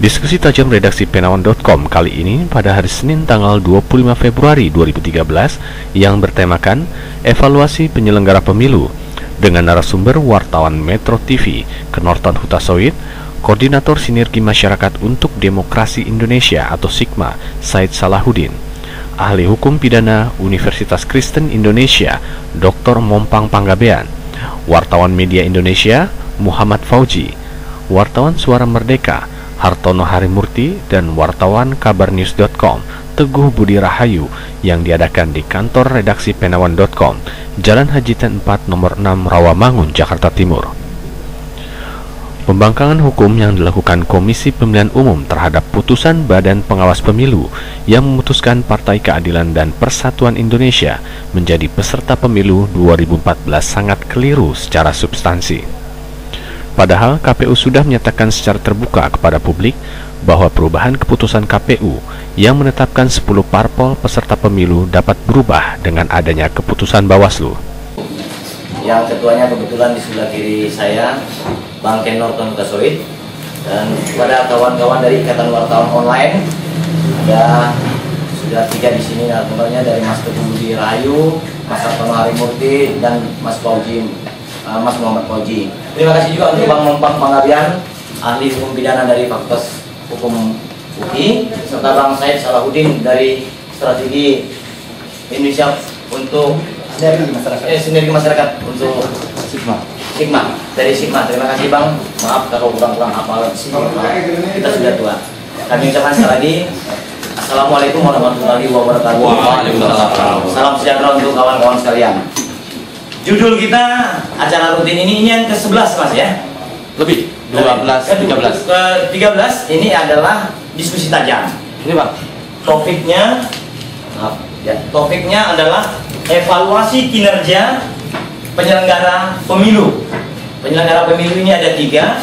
Diskusi tajam redaksi Penawan.com kali ini pada hari Senin tanggal 25 Februari 2013 yang bertemakan evaluasi penyelenggara pemilu dengan narasumber wartawan Metro TV, Kenorton Hutasoid, Koordinator Sinergi Masyarakat untuk Demokrasi Indonesia atau SIGMA, Said Salahuddin, Ahli Hukum Pidana Universitas Kristen Indonesia, Dr. Mompang Panggabean, Wartawan Media Indonesia, Muhammad Fauji, Wartawan Suara Merdeka, Hartono Harimurti, dan wartawan kabarnews.com, Teguh Budi Rahayu, yang diadakan di kantor redaksi Penawan.com, Jalan Haji Ten 4 nomor 6 Rawamangun, Jakarta Timur. Pembangkangan hukum yang dilakukan Komisi Pemilihan Umum terhadap putusan Badan Pengawas Pemilu yang memutuskan Partai Keadilan dan Persatuan Indonesia menjadi peserta pemilu 2014 sangat keliru secara substansi. Padahal KPU sudah menyatakan secara terbuka kepada publik bahwa perubahan keputusan KPU yang menetapkan 10 parpol peserta pemilu dapat berubah dengan adanya keputusan Bawaslu. Yang ketuanya kebetulan di sebelah kiri saya, Bang Kenorton Hutasoid, dan kepada kawan-kawan dari Ikatan Wartawan Online, ada sudah 3 di sini narasumbernya dari Mas Teguh Budi Rahayu, Mas Hartono Harimurti, dan Mas Muhammad Fauji. Terima kasih juga untuk Bang Mompang Panggabean, Ahli Hukum Pidana dari Fakultas Hukum UI, serta Bang Said Salahuddin dari Strategi Indonesia untuk Sinergi Masyarakat untuk SIGMA dari SIGMA. Terima kasih Bang, maaf kalau kurang-kurang hafal, kita sudah tua. Kami ucapkan sekali lagi Assalamualaikum warahmatullahi wabarakatuh. Waalaikumsalam. Salam sejahtera untuk kawan-kawan sekalian. Judul kita acara rutin ini yang ke-11 Mas ya? Lebih 13. Ke-13 ini adalah diskusi tajam. Ini Bang, Topiknya adalah evaluasi kinerja penyelenggara pemilu. Penyelenggara pemilu ini ada 3: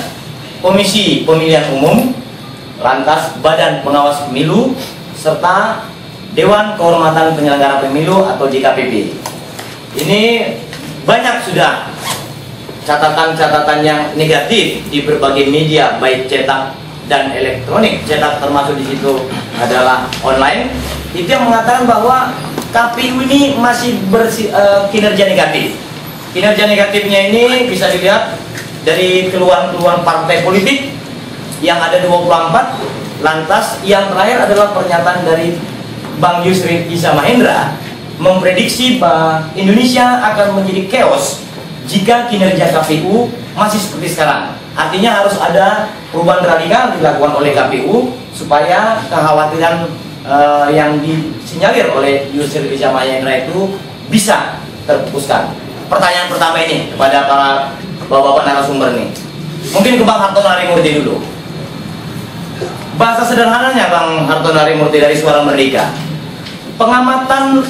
Komisi Pemilihan Umum, lantas Badan Pengawas Pemilu, serta Dewan Kehormatan Penyelenggara Pemilu atau DKPP. Ini banyak sudah catatan-catatan yang negatif di berbagai media, baik cetak dan elektronik. Cetak termasuk di situ adalah online. Itu yang mengatakan bahwa KPU ini masih kinerja negatif. Kinerja negatifnya ini bisa dilihat dari keluhan-keluhan partai politik yang ada 24. Lantas yang terakhir adalah pernyataan dari Bang Yusri Iza Mahendra memprediksi bahwa Indonesia akan menjadi chaos jika kinerja KPU masih seperti sekarang. Artinya harus ada perubahan radikal dilakukan oleh KPU supaya kekhawatiran yang disinyalir oleh Yusri Iza Mahendra itu bisa terpupuskan. Pertanyaan pertama ini kepada para bapak-bapak narasumber nih, mungkin ke Bang Hartono Harimurti dulu. Bahasa sederhananya Bang Hartono Harimurti dari Suara Merdeka, pengamatan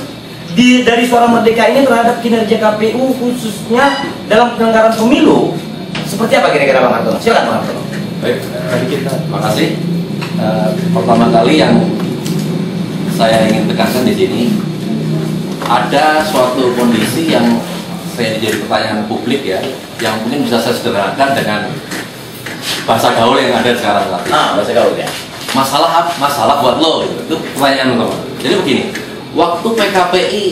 dari Suara Merdeka ini terhadap kinerja KPU khususnya dalam penyelenggaraan pemilu seperti apa kira-kira Bang Hartono? Silakan Bang Hartono. baik, terima kasih. Pertama kali yang saya ingin tekankan di sini, ada suatu kondisi yang saya jadi pertanyaan publik ya, yang mungkin bisa saya sederhanakan dengan bahasa gaul yang ada sekarang tadi. Bahasa gaul ya. Masalah buat lo itu pertanyaan teman. Jadi begini, waktu PKPI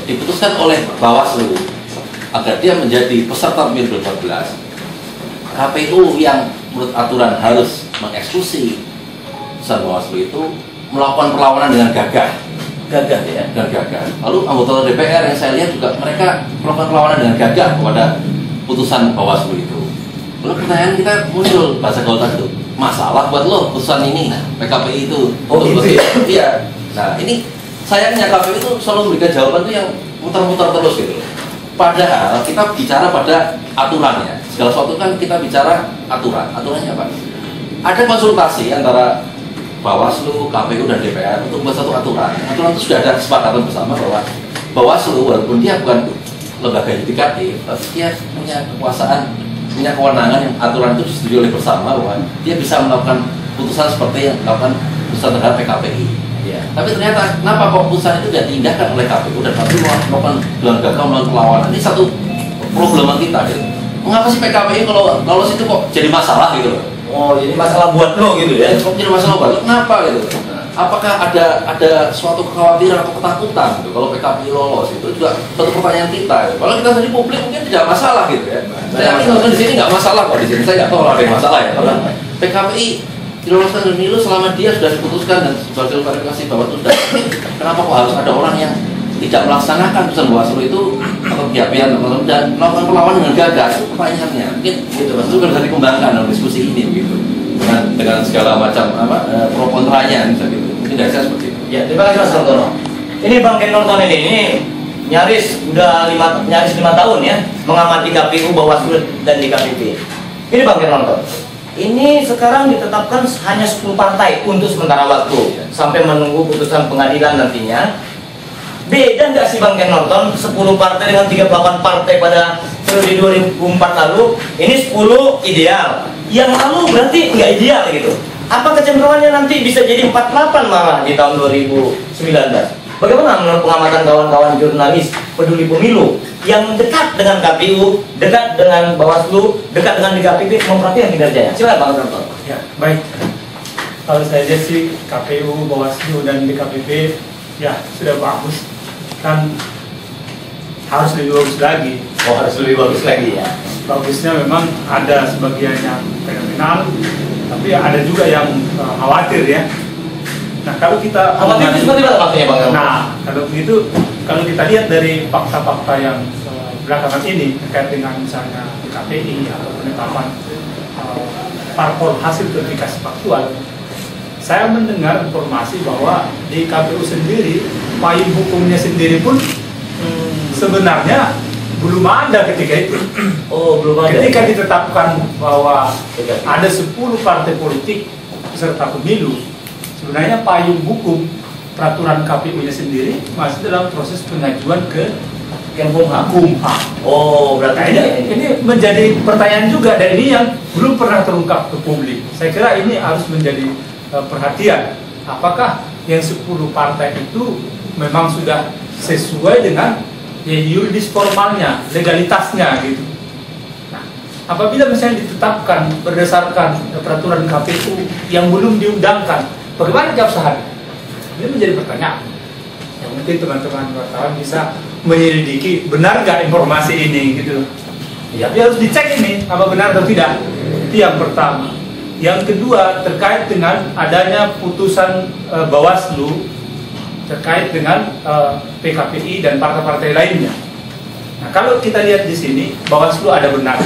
diputuskan oleh Bawaslu agar dia menjadi peserta pemilu 2014, KPU yang menurut aturan harus mengeksekusi putusan Bawaslu itu melakukan perlawanan dengan gagah ya, dan gagah. Lalu anggota DPR yang saya lihat juga mereka melakukan perlawanan dengan gagah kepada putusan Bawaslu itu. Lalu pertanyaan kita muncul bahasa gaul itu, masalah buat lo putusan ini, PKPI itu. Iya. Nah ini sayangnya KPU itu selalu memberikan jawaban itu yang muter-muter terus gitu. Padahal kita bicara pada aturannya. Segala sesuatu kan kita bicara aturan. Aturannya apa? Ada konsultasi antara Bawaslu, KPU, dan DPR untuk membuat satu aturan. Aturan itu sudah ada kesepakatan bersama bahwa Bawaslu walaupun dia bukan lembaga yudikatif, tapi dia punya kekuasaan, punya kewenangan yang aturan itu disetujui oleh bersama bahwa dia bisa melakukan putusan seperti yang dilakukan putusan terhadap PKPI. Ya. Tapi ternyata kenapa kok putusan itu tidak diindahkan oleh KPU dan KPU melakukan dengan gagah melakukan perlawanan? Ini satu problem kita gitu. Mengapa sih PKPI kalau lolos itu kok jadi masalah gitu loh? Oh, jadi masalah buat lo gitu ya? Kok jadi masalah buat lo? Kenapa gitu? Apakah ada suatu kekhawatiran atau ketakutan gitu kalau PKPI lolos? Itu juga satu pertanyaan kita. Gitu. Kalau kita sendiri publik mungkin tidak masalah gitu ya. Saya yakin di sini nggak masalah kok di sini. Saya nggak tahu kalau ada yang masalah ya. Karena PKPI diloloskan pemilu selama dia sudah diputuskan dan sebagai klarifikasi bahwa itu sudah. Kenapa kok harus ada orang yang tidak melaksanakan putusan Bawaslu itu atau pihak-pihak dan melakukan perlawanan dengan gagah? Itu pertanyaannya. Mungkin gitu Mas, itu bisa dikembangkan dalam diskusi ini begitu. Dengan segala macam pro kontranya bisa gitu. Mungkin dari saya seperti itu. Ya, terima kasih Mas Nortono. Ini Bang Ken Nortono ini nyaris udah 5 tahun ya mengamati KPU, Bawaslu dan DKPP. Ini Bang Ken Nortono. Ini sekarang ditetapkan hanya 10 partai untuk sementara waktu sampai menunggu putusan pengadilan nantinya. Beda nggak sih Bang Ken Norton 10 partai dengan 38 partai pada periode 2004 lalu? Ini 10 ideal. Yang lalu berarti nggak ideal gitu. Apa kecenderungannya nanti bisa jadi 48 malah di tahun 2019? Bagaimana menurut pengamatan kawan-kawan jurnalis peduli pemilu yang dekat dengan KPU, dekat dengan Bawaslu, dekat dengan DKPP memperhatikan kinerjanya? Silakan Bang Norton. Ya, baik. Kalau saya lihat sih KPU, Bawaslu dan DKPP ya sudah bagus. Kan harus lebih bagus lagi. Oh, harus lebih bagus lagi ya. Bagusnya memang ada sebagian yang fenomenal, tapi ada juga yang khawatir ya. Nah, kalau kita Khawatir itu seperti apa maksudnya Bang? Nah, kalau begitu, kalau kita lihat dari fakta-fakta yang belakangan ini terkait dengan misalnya KPI atau penetapan parpol hasil verifikasi faktual, saya mendengar informasi bahwa di KPU sendiri payung hukumnya sendiri pun sebenarnya belum ada ketika itu. Oh, belum ada. Ketika ditetapkan bahwa ada 10 partai politik peserta pemilu, sebenarnya payung hukum peraturan KPU-nya sendiri masih dalam proses pengajuan ke Kemenkumham. Oh, berarti ini menjadi pertanyaan juga, dan ini yang belum pernah terungkap ke publik. Saya kira ini harus menjadi perhatian. Apakah yang 10 partai itu memang sudah sesuai dengan yuridis formalnya, legalitasnya gitu. Nah, apabila misalnya ditetapkan berdasarkan peraturan KPU yang belum diundangkan, bagaimana keabsahannya? Ini menjadi pertanyaan. Yang mungkin teman-teman wartawan bisa menyelidiki benar nggak informasi ini gitu. Ya, tapi harus dicek ini apa benar atau tidak. Itu yang pertama. Yang kedua terkait dengan adanya putusan Bawaslu terkait dengan PKPI dan partai-partai lainnya. Nah, kalau kita lihat di sini Bawaslu ada benar.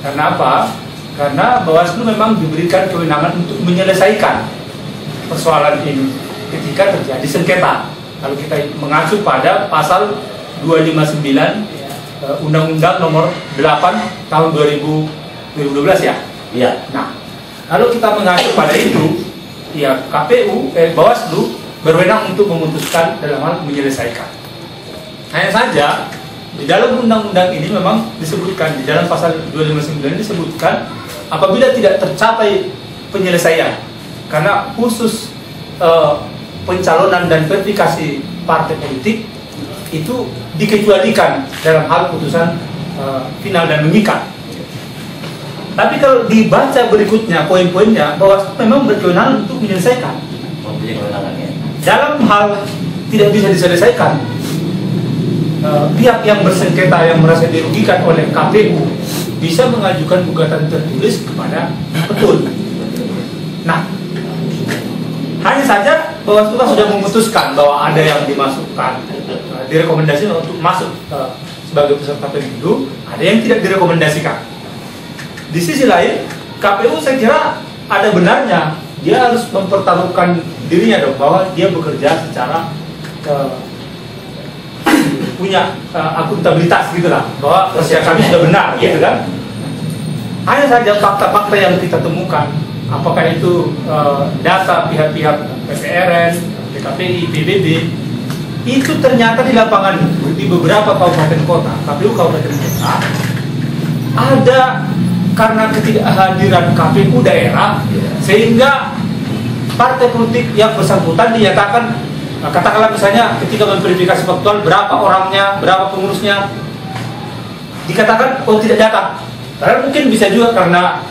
Karena apa? Karena Bawaslu memang diberikan kewenangan untuk menyelesaikan persoalan ini ketika terjadi sengketa. Kalau kita mengacu pada pasal 259 Undang-Undang Nomor 8 Tahun 2012 ya. Iya. Nah, kalau kita mengacu pada itu, ya KPU, Bawaslu berwenang untuk memutuskan dalam hal menyelesaikan. Hanya saja di dalam undang-undang ini memang disebutkan, di dalam pasal 259 disebutkan apabila tidak tercapai penyelesaian karena khusus pencalonan dan verifikasi partai politik itu dikecualikan dalam hal putusan final dan mengikat. Tapi kalau dibaca berikutnya poin-poinnya bahwa memang berkewenangan untuk menyelesaikan. Dalam hal tidak bisa diselesaikan, pihak yang bersengketa yang merasa dirugikan oleh KPU bisa mengajukan gugatan tertulis kepada petun. Nah, hanya saja Bawaslu sudah memutuskan bahwa ada yang dimasukkan, direkomendasikan untuk masuk sebagai peserta pemilu, ada yang tidak direkomendasikan. Di sisi lain, KPU saya kira ada benarnya, dia harus mempertaruhkan dirinya dong bahwa dia bekerja secara punya akuntabilitas gitulah, bahwa kerja kami sudah benar, gitu kan? Hanya saja fakta-fakta yang kita temukan, apakah itu data pihak-pihak PPRN, DKPI, PBB, itu ternyata di lapangan di beberapa kabupaten kota, KPU kabupaten kota, ada karena ketidakhadiran KPU daerah, sehingga partai politik yang bersangkutan dinyatakan, katakanlah misalnya ketika memverifikasi faktual berapa orangnya, berapa pengurusnya, dikatakan oh tidak datang. Padahal mungkin bisa juga karena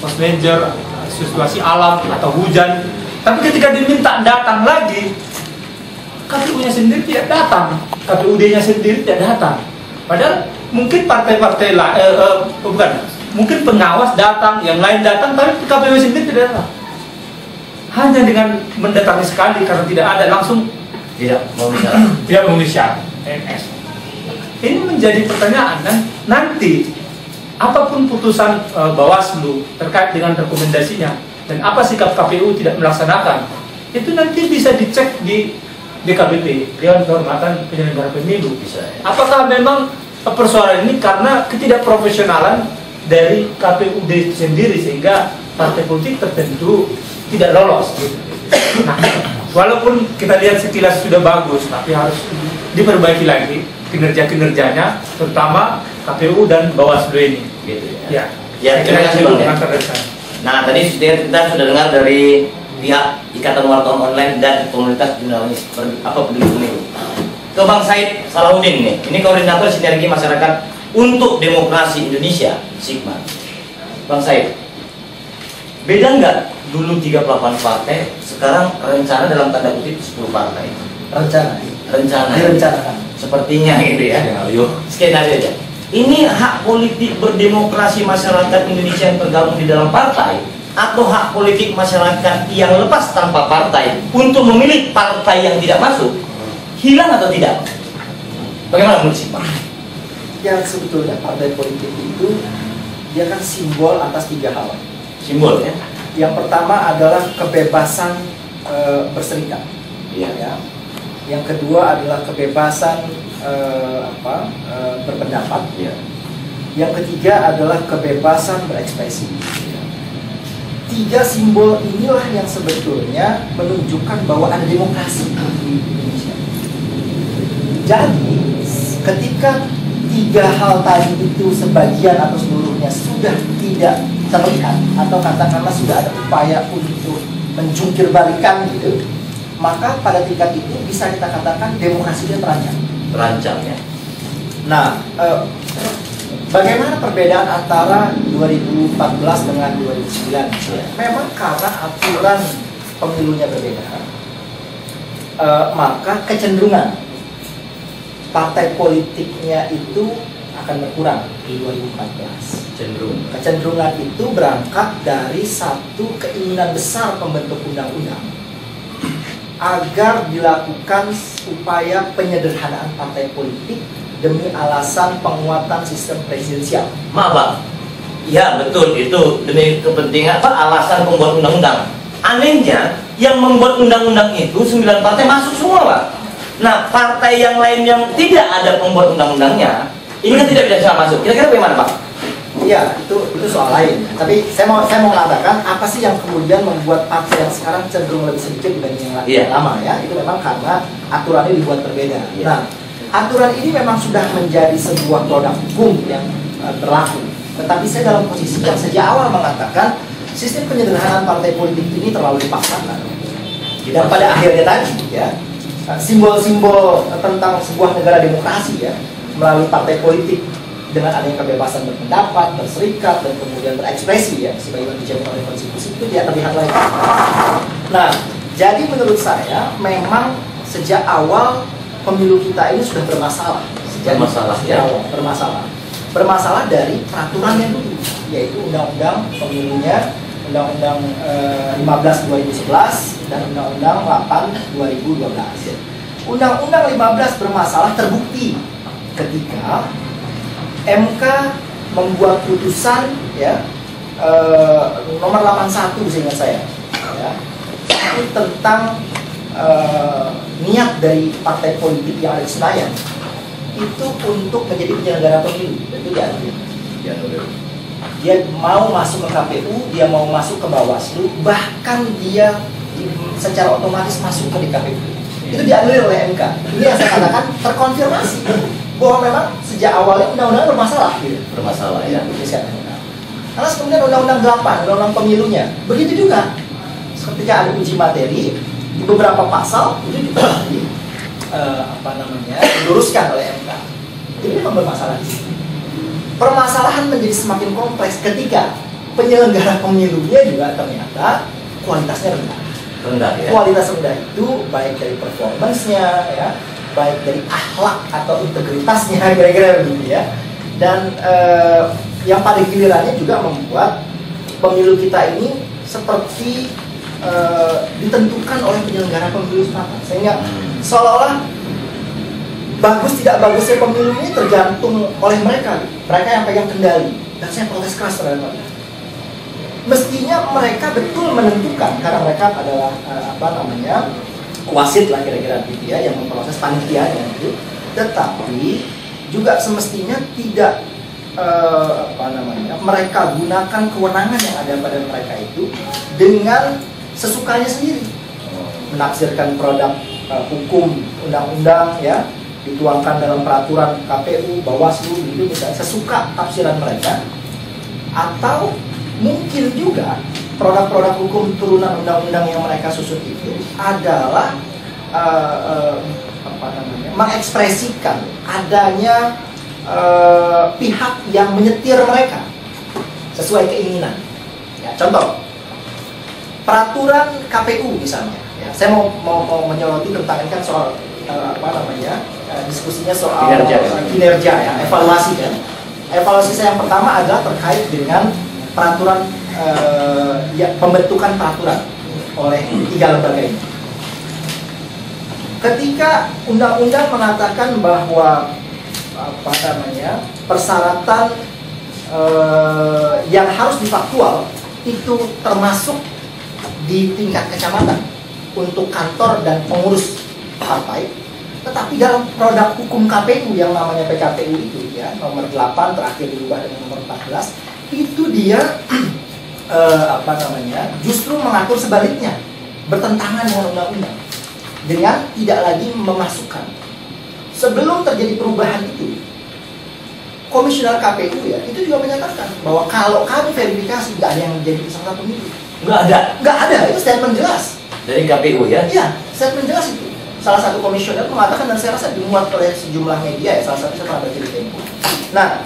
force major, situasi alam atau hujan. Tapi ketika diminta datang lagi, KPU-nya sendiri tidak datang, KPUD-nya sendiri tidak datang. Padahal mungkin partai-partai mungkin pengawas datang, yang lain datang, tapi KPU sendiri tidak datang. Hanya dengan mendatangi sekali karena tidak ada langsung Tidak memenuhi syarat. PNS. Ini menjadi pertanyaan, dan nanti apapun putusan Bawaslu terkait dengan rekomendasinya dan apa sikap KPU tidak melaksanakan, itu nanti bisa dicek di DKPP, Dewan Kehormatan Penyelenggara Pemilu. Bisa, ya. Apakah memang persoalan ini karena ketidakprofesionalan dari KPUD sendiri sehingga partai politik tertentu tidak lolos. Nah, walaupun kita lihat sekilas sudah bagus, tapi harus diperbaiki lagi kinerja-kinerjanya, terutama KPU dan Bawaslu ini. Gitu Ya, Ya, saya kira terima kasih, itu Bang, ya. pengantar dari saya. Nah, tadi kita sudah dengar dari pihak Ikatan Wartawan Online dan Komunitas Jurnalis Peduli Pemilu. Ke Bang Said Salahuddin nih, ini Koordinator Sinergi Masyarakat untuk Demokrasi Indonesia, Sigma. Bang Said, beda nggak dulu 38 partai, sekarang rencana dalam tanda kutip 10 partai? Rencana. Direncanakan. Sepertinya gitu ya. Skenario aja. Ini hak politik berdemokrasi masyarakat Indonesia yang tergabung di dalam partai, atau hak politik masyarakat yang lepas tanpa partai untuk memilih partai yang tidak masuk, hilang atau tidak? Bagaimana menurut Sigma? Yang sebetulnya partai politik itu dia kan simbol atas 3 hal. Simbol ya? Yang pertama adalah kebebasan berserikat. Iya. Ya. Yang kedua adalah kebebasan berpendapat. Iya. Yang ketiga adalah kebebasan berekspresi. 3 simbol inilah yang sebetulnya menunjukkan bahwa ada demokrasi di Indonesia. Jadi ketika 3 hal tadi itu sebagian atau seluruhnya sudah tidak terlihat, atau katakanlah sudah ada upaya untuk menjungkir balikan gitu, maka pada tingkat itu bisa kita katakan demokrasinya terancam. Terancam ya. Nah, bagaimana perbedaan antara 2014 dengan 2009? Memang karena aturan pemilunya berbeda, maka kecenderungan partai politiknya itu akan berkurang di 2014. Kecenderungan itu berangkat dari satu keinginan besar pembentuk undang-undang agar dilakukan upaya penyederhanaan partai politik demi alasan penguatan sistem presidensial. Maaf Bang, ya betul, itu demi kepentingan alasan pembuat undang-undang. Anehnya yang membuat undang-undang itu 9 partai masuk semua Pak. Nah, partai yang lain yang tidak ada pembuat undang-undangnya ini kan tidak bisa masuk. Kira-kira bagaimana Pak? Iya, itu soal lain. Tapi saya mau mengatakan apa sih yang kemudian membuat partai yang sekarang cenderung lebih sedikit dibanding yang lama ya? Itu memang karena aturannya dibuat berbeda. Nah, aturan ini memang sudah menjadi sebuah produk hukum yang berlaku. Tetapi saya dalam posisi yang sejak awal mengatakan sistem penyederhanaan partai politik ini terlalu dipaksakan. Dan pada akhirnya tadi ya, simbol-simbol tentang sebuah negara demokrasi ya, melalui partai politik dengan adanya kebebasan berpendapat, berserikat, dan kemudian berekspresi ya, sebagaimana dijamin oleh konstitusi itu tidak terlihat lagi. Nah, jadi menurut saya memang sejak awal pemilu kita ini sudah bermasalah. Bermasalah dari peraturannya dulu, yaitu undang-undang pemilunya, undang-undang 15 2011 dan undang-undang 8 2012. Undang-undang 15 bermasalah terbukti ketika MK membuat putusan ya nomor 81 seingat saya ya, itu tentang niat dari partai politik yang ada di Senayan itu untuk menjadi penyelenggara pemilu. Itu dia mau masuk ke KPU, dia mau masuk ke Bawaslu, bahkan dia secara otomatis masuk ke DKPP. Itu dianulir oleh MK. Ini yang saya katakan terkonfirmasi bahwa memang sejak awalnya undang-undang bermasalah gitu. Bermasalah ya. Karena kemudian undang-undang 8, undang-undang pemilunya begitu juga. Ketika ada uji materi di beberapa pasal itu juga diluruskan oleh MK. Ini memang bermasalah di sini. Permasalahan menjadi semakin kompleks ketika penyelenggara pemilunya juga ternyata kualitasnya rendah. Rendah ya. Kualitas rendah itu baik dari performance-nya ya, baik dari akhlak atau integritasnya kira-kira begitu ya. Dan yang pada gilirannya juga membuat pemilu kita ini seperti ditentukan oleh penyelenggara pemilu semata, sehingga seolah-olah bagus tidak bagusnya pemilu ini tergantung oleh mereka yang pegang kendali. Dan saya protes keras terhadap mereka. Mestinya mereka betul menentukan, karena mereka adalah wasit lah kira-kira gitu ya, yang memproses panitianya itu. Tetapi juga semestinya tidak mereka gunakan kewenangan yang ada pada mereka itu dengan sesukanya sendiri, menafsirkan produk hukum undang-undang ya, dituangkan dalam peraturan KPU, Bawaslu gitu misalnya, sesuka tafsiran mereka. Atau mungkin juga produk-produk hukum turunan undang-undang yang mereka susun itu adalah mengekspresikan adanya pihak yang menyetir mereka sesuai keinginan. Ya, contoh, peraturan KPU misalnya. Ya, saya mau menyoroti tentang ini kan soal diskusinya soal kinerja ya, evaluasi kan. Evaluasi saya yang pertama adalah terkait dengan peraturan pembentukan peraturan oleh 3 lembaga ini. Ketika undang-undang mengatakan bahwa persyaratan yang harus difaktual itu termasuk di tingkat kecamatan untuk kantor dan pengurus partai, tetapi dalam produk hukum KPU yang namanya PKPU itu ya, nomor 8 terakhir diubah dengan nomor 14, itu dia justru mengatur sebaliknya, bertentangan dengan undang-undang, dengan tidak lagi memasukkan. Sebelum terjadi perubahan itu, komisioner KPU ya itu juga menyatakan bahwa kalau kami verifikasi nggak ada yang menjadi peserta pemilu. Nggak ada, itu statement jelas dari KPU ya? Iya, statement jelas itu. Salah satu komisioner mengatakan, dan saya rasa dimuat oleh sejumlah media ya, salah satu saya pernah baca di Tempo. Nah,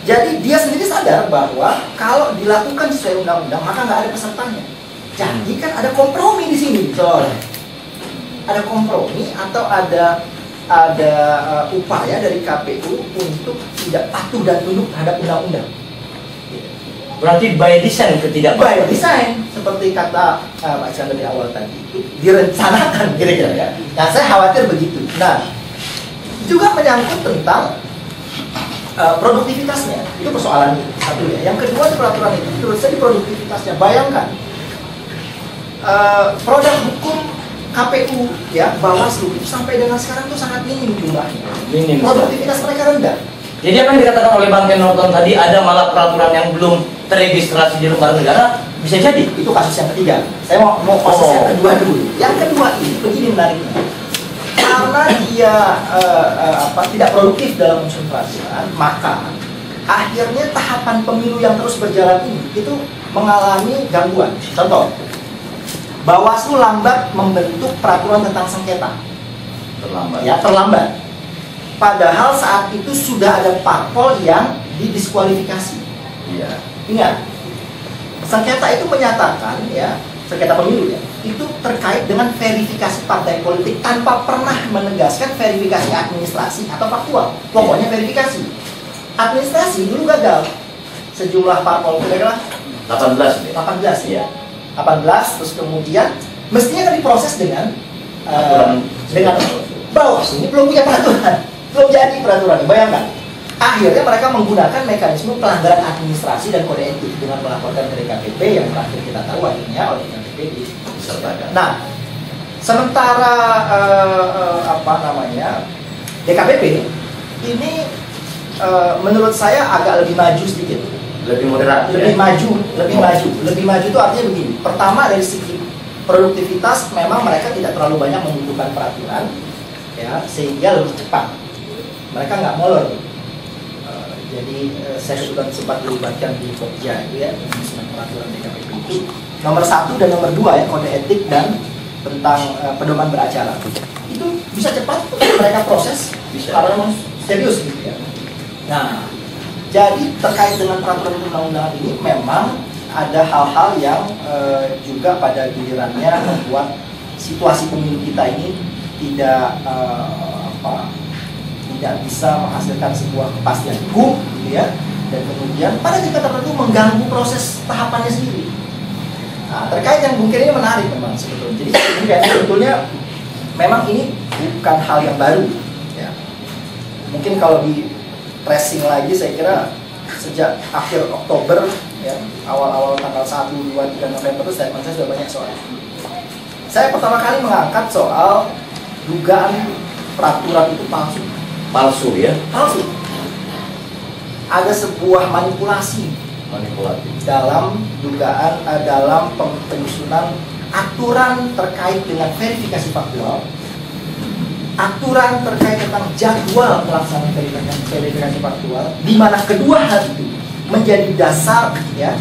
jadi dia sendiri sadar bahwa kalau dilakukan sesuai undang-undang maka nggak ada pesertanya. Jadi kan ada kompromi di sini, soalnya ada kompromi atau ada upaya dari KPU untuk tidak patuh dan tunduk terhadap undang-undang. Berarti by design by design, seperti kata Pak Chandra di awal tadi, itu direncanakan kira-kira ya. Nah, saya khawatir begitu. Nah, juga menyangkut tentang produktivitasnya, itu persoalan satu ya. Yang kedua di peraturan itu, menurut saya di produktivitasnya. Bayangkan produk hukum KPU ya, Bawaslu itu sampai dengan sekarang itu sangat minim jumlahnya. Produktivitas mereka rendah. Jadi apa yang dikatakan oleh Bang Ken Norton tadi, ada malah peraturan yang belum terregistrasi di lembaga negara, bisa jadi. Itu kasus yang ketiga. Saya mau kasus yang kedua dulu. Yang kedua ini begini menariknya. Karena dia tidak produktif dalam unsur peraturan, maka akhirnya tahapan pemilu yang terus berjalan ini itu mengalami gangguan. Contoh, Bawaslu lambat membentuk peraturan tentang sengketa. Terlambat. Padahal saat itu sudah ada parpol yang didiskualifikasi. Iya. Ingat, sengketa itu menyatakan ya, sengketa pemilu ya, itu terkait dengan verifikasi partai politik tanpa pernah menegaskan verifikasi administrasi atau faktual. Pokoknya verifikasi. Administrasi dulu gagal. Sejumlah parpol kira-kira 18 ya. 18 terus kemudian mestinya kan diproses dengan Bawaslu ini belum punya peraturan. Belum jadi peraturan, bayangkan. Akhirnya mereka menggunakan mekanisme pelanggaran administrasi dan kode etik dengan melaporkan ke DKPP yang terakhir kita tahu akhirnya oleh DKPP disertakan. Nah, sementara DKPP ini menurut saya agak lebih maju sedikit, lebih moderat, lebih maju itu artinya begini. Pertama dari segi produktivitas memang mereka tidak terlalu banyak membutuhkan peraturan, ya sehingga lebih cepat. Mereka nggak molor. Jadi saya kebetulan sempat dilibatkan di Pokja itu ya, penyusunan peraturan DKPP itu nomor 1 dan nomor 2 ya, kode etik dan tentang pedoman beracara. Itu bisa cepat mereka proses karena memang serius gitu ya. Nah, Jadi terkait dengan peraturan undang-undangan ini memang ada hal-hal yang juga pada gilirannya membuat situasi pemilu kita ini tidak tidak bisa menghasilkan sebuah kepastian hukum, gitu ya, dan kemudian pada tingkat tertentu mengganggu proses tahapannya sendiri. Nah, terkait yang Bung Kiri ini menarik memang sebetulnya. Jadi ini kayaknya sebetulnya memang ini bukan hal yang baru. Ya. Mungkin kalau di tracing lagi, saya kira sejak akhir Oktober, ya, awal-awal tanggal 1, 2, 3 November itu saya sudah banyak soal. Saya pertama kali mengangkat soal dugaan peraturan itu palsu. Palsu ya? Palsu. Ada sebuah manipulasi dalam dugaan, dalam penyusunan aturan terkait dengan verifikasi faktual, aturan terkait tentang jadwal pelaksanaan verifikasi faktual, di mana kedua hal itu menjadi dasar, ya,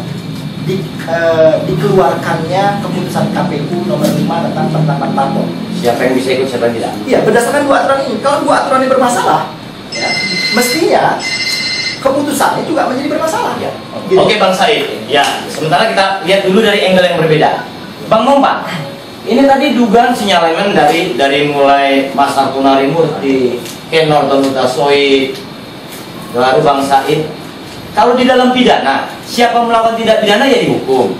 dikeluarkannya keputusan KPU nomor 5 tentang penetapan parpol. Siapa yang bisa ikut, siapa yang tidak? Iya, berdasarkan dua aturan ini. Kalau dua aturan ini bermasalah, ya, mestinya keputusannya juga menjadi bermasalah. Ya. Gitu. Oke Bang Said, ya sementara kita lihat dulu dari angle yang berbeda. Bang Mompa, ini tadi dugaan sinyalemen dari mulai Mas Artunari Murti, Ken Norton Utasoid, baru Bang Said. Kalau di dalam pidana, siapa melakukan tidak pidana ya dihukum,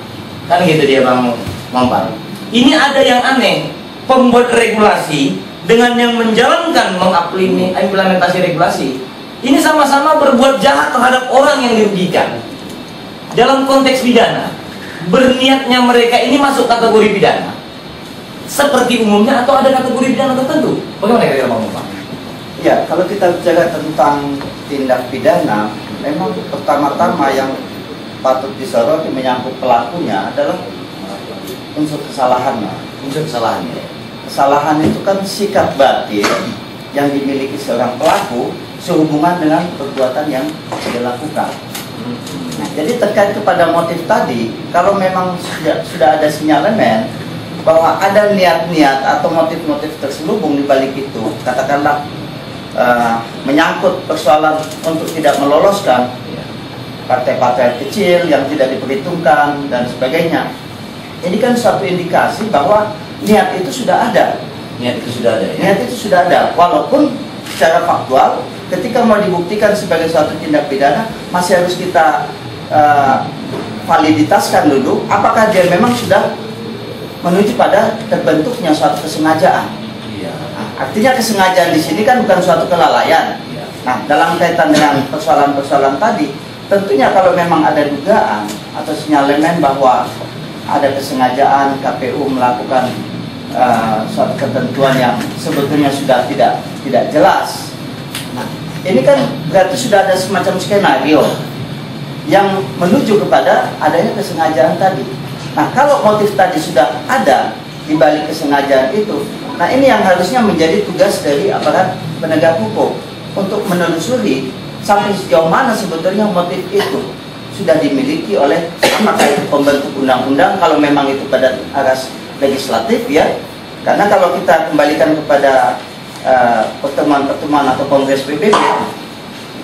kan gitu dia Bang Mompa. Ini ada yang aneh, pembuat regulasi dengan yang menjalankan mengimplementasi regulasi. Ini sama-sama berbuat jahat terhadap orang yang dirugikan. Dalam konteks pidana, berniatnya mereka ini masuk kategori pidana seperti umumnya atau ada kategori pidana tertentu? Bagaimana kira-kira Bang Mompa? Ya, kalau kita bicara tentang tindak pidana, memang pertama-tama yang patut disoroti menyangkut pelakunya adalah unsur kesalahan. Unsur kesalahannya. Kesalahan itu kan sikap batin yang dimiliki seorang pelaku sehubungan dengan perbuatan yang dilakukan. Nah, jadi terkait kepada motif tadi, kalau memang sudah ada sinyalemen bahwa ada niat-niat atau motif-motif terselubung di balik itu, katakanlah menyangkut persoalan untuk tidak meloloskan partai-partai kecil yang tidak diperhitungkan dan sebagainya. Ini kan suatu indikasi bahwa niat itu sudah ada. Niat itu sudah ada ya? Niat itu sudah ada, walaupun secara faktual ketika mau dibuktikan sebagai suatu tindak pidana masih harus kita validitaskan dulu apakah dia memang sudah menuju pada terbentuknya suatu kesengajaan. Iya. Nah, artinya kesengajaan di sini kan bukan suatu kelalaian. Iya. Nah, dalam kaitan dengan persoalan-persoalan tadi, tentunya kalau memang ada dugaan atau sinyalemen bahwa ada kesengajaan KPU melakukan suatu ketentuan yang sebetulnya sudah tidak jelas. Nah, ini kan berarti sudah ada semacam skenario yang menuju kepada adanya kesengajaan tadi. Nah, kalau motif tadi sudah ada di balik kesengajaan itu, nah ini yang harusnya menjadi tugas dari aparat penegak hukum untuk menelusuri sampai sejauh mana sebetulnya motif itu sudah dimiliki oleh apakah itu pembentuk undang-undang kalau memang itu pada aras legislatif ya. Karena kalau kita kembalikan kepada pertemuan-pertemuan atau kongres PBB,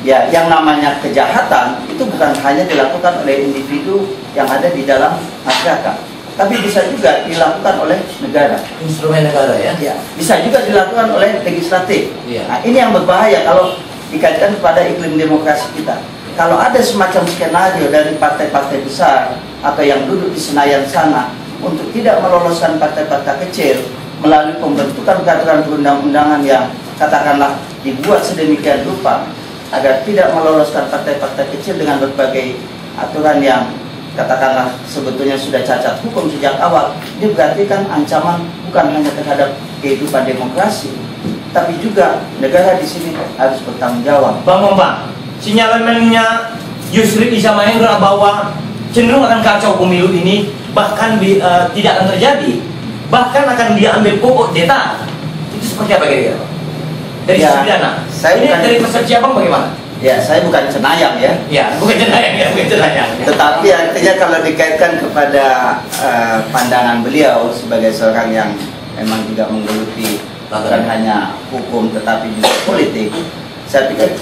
ya yang namanya kejahatan itu bukan hanya dilakukan oleh individu yang ada di dalam masyarakat, tapi bisa juga dilakukan oleh negara. Instrumen negara ya? Ya, bisa juga dilakukan oleh legislatif. Iya. Nah, ini yang berbahaya kalau dikaitkan kepada iklim demokrasi kita. Kalau ada semacam skenario dari partai-partai besar atau yang duduk di Senayan sana untuk tidak meloloskan partai-partai kecil melalui pembentukan peraturan perundang-undangan yang katakanlah dibuat sedemikian rupa agar tidak meloloskan partai-partai kecil dengan berbagai aturan yang katakanlah sebetulnya sudah cacat hukum sejak awal, ini berarti kan ancaman bukan hanya terhadap kehidupan demokrasi, tapi juga negara di sini harus bertanggung jawab. Bang Mompa, sinyalemennya Yusri Iza Mahendra bahwa cenderung akan kacau pemilu ini, bahkan tidak akan terjadi, bahkan akan diambil pokok data. Itu seperti apa kira-kira? Dari sisi pidana. Ini dari persepsi Abang bagaimana? Ya, saya bukan cenayang ya. Ya, bukan cenayang ya, bukan cenayang. Tetapi artinya kalau dikaitkan kepada pandangan beliau sebagai seorang yang memang juga menggeluti bukan hanya hukum tetapi juga politik, saya pikir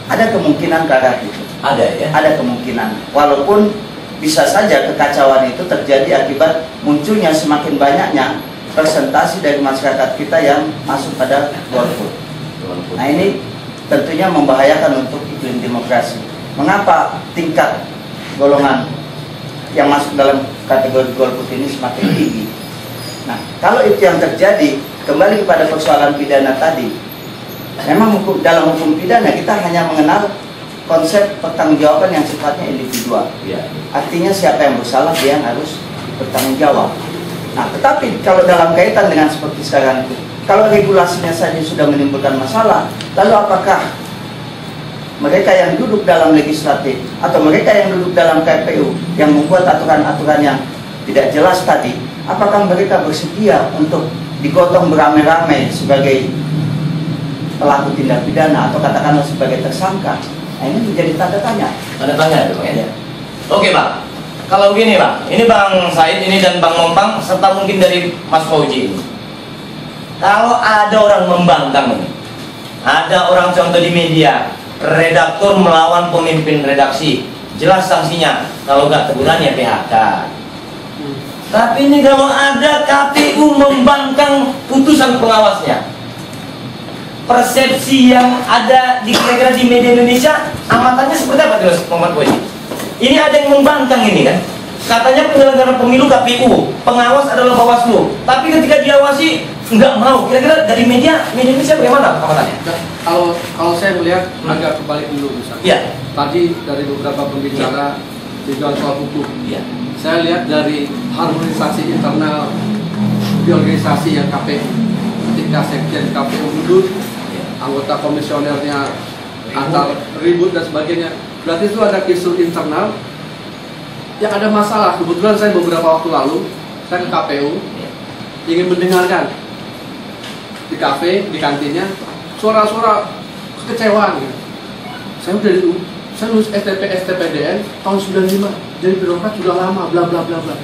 Ada kemungkinan ke arah itu. Ada ya? Ada kemungkinan. Walaupun bisa saja kekacauan itu terjadi akibat munculnya semakin banyaknya presentasi dari masyarakat kita yang masuk pada golput. Nah ini tentunya membahayakan untuk iklim demokrasi. Mengapa tingkat golongan yang masuk dalam kategori golput ini semakin tinggi? Nah, kalau itu yang terjadi, kembali kepada persoalan pidana tadi, memang dalam hukum pidana kita hanya mengenal konsep pertanggungjawaban yang sifatnya individual. Ya. Artinya siapa yang bersalah dia yang harus bertanggung jawab. Nah, tetapi kalau dalam kaitan dengan seperti sekarang, kalau regulasinya saja sudah menimbulkan masalah, lalu apakah mereka yang duduk dalam legislatif atau mereka yang duduk dalam KPU yang membuat aturan-aturan yang tidak jelas tadi, apakah mereka bersedia untuk digotong beramai-ramai sebagai pelaku tindak pidana atau katakanlah sebagai tersangka? Nah, ini menjadi tanda tanya. Tanda tanya dong ya. Oke Bang, kalau gini Bang, ini Bang Said ini dan Bang Mompang serta mungkin dari Mas Fauji ini. Kalau ada orang membangkang ini, ada orang contoh di media, redaktur melawan pemimpin redaksi, jelas sanksinya. Kalau nggak teguran ya PHK. Tapi ini kalau ada KPU membangkang putusan pengawasnya, persepsi yang ada di kira-kira di media Indonesia amatannya seperti apa terus Muhammad Boy? Ini ada yang membangkang ini kan? Katanya penyelenggara pemilu KPU, pengawas adalah Bawaslu. Tapi ketika diawasi nggak mau. Kira-kira dari media Indonesia bagaimana amatannya? Kalau saya melihat agak kebalik dulu misalnya. Iya. Tadi dari beberapa pembicara juga soal hukum. Iya. Saya lihat dari harmonisasi internal di organisasi yang KPU. Ketika sekjen KPU mundur, anggota komisionernya antar ribut dan sebagainya, berarti itu ada kisru internal yang ada masalah. Kebetulan saya beberapa waktu lalu saya ke KPU ingin mendengarkan di kafe, di kantinnya suara-suara kekecewaan gitu. Saya lulus STPDN tahun 95, jadi birokrat sudah lama, bla bla bla bla.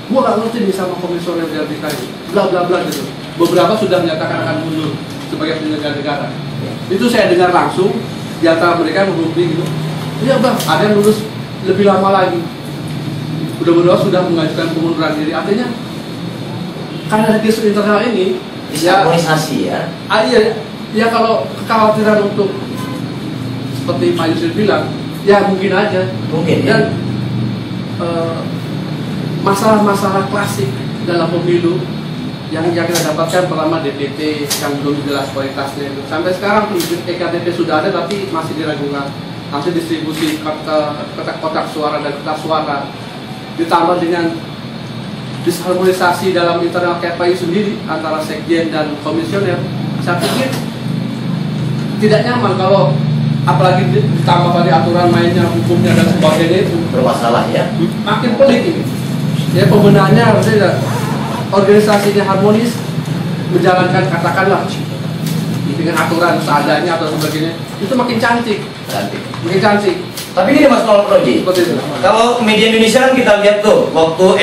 Gua gak ngerti nih sama komisioner dari DKI, bla bla bla gitu. Beberapa sudah menyatakan akan mundur sebagai penyelenggara negara. Itu saya dengar langsung di antara mereka menghubungi gitu. Iya bang, ada yang lulus lebih lama lagi. Mudah-mudahan sudah mengajukan pengunduran diri. Artinya karena ada kisru internal ini, disharmonisasi ya. Iya, ya kalau kekhawatiran untuk seperti Pak Yusuf bilang, ya mungkin aja. Mungkin ya. Dan masalah-masalah klasik dalam pemilu yang kita dapatkan pertama DPT yang belum jelas kualitasnya itu. Sampai sekarang EKTP sudah ada tapi masih diragukan. Nanti distribusi kotak suara dan kertas suara ditambah dengan disharmonisasi dalam internal KPU sendiri antara sekjen dan komisioner. Saya pikir tidak nyaman kalau apalagi ditambah pada aturan mainnya, hukumnya dan sebagainya itu Bermasalah ya. makin pelik ini. Ya pembenahannya harusnya organisasinya harmonis, menjalankan katakanlah dengan aturan seadanya atau sebagainya, itu makin cantik. Makin cantik. Tapi ini Mas Muhammad Roji, kalau media Indonesia kan kita lihat tuh waktu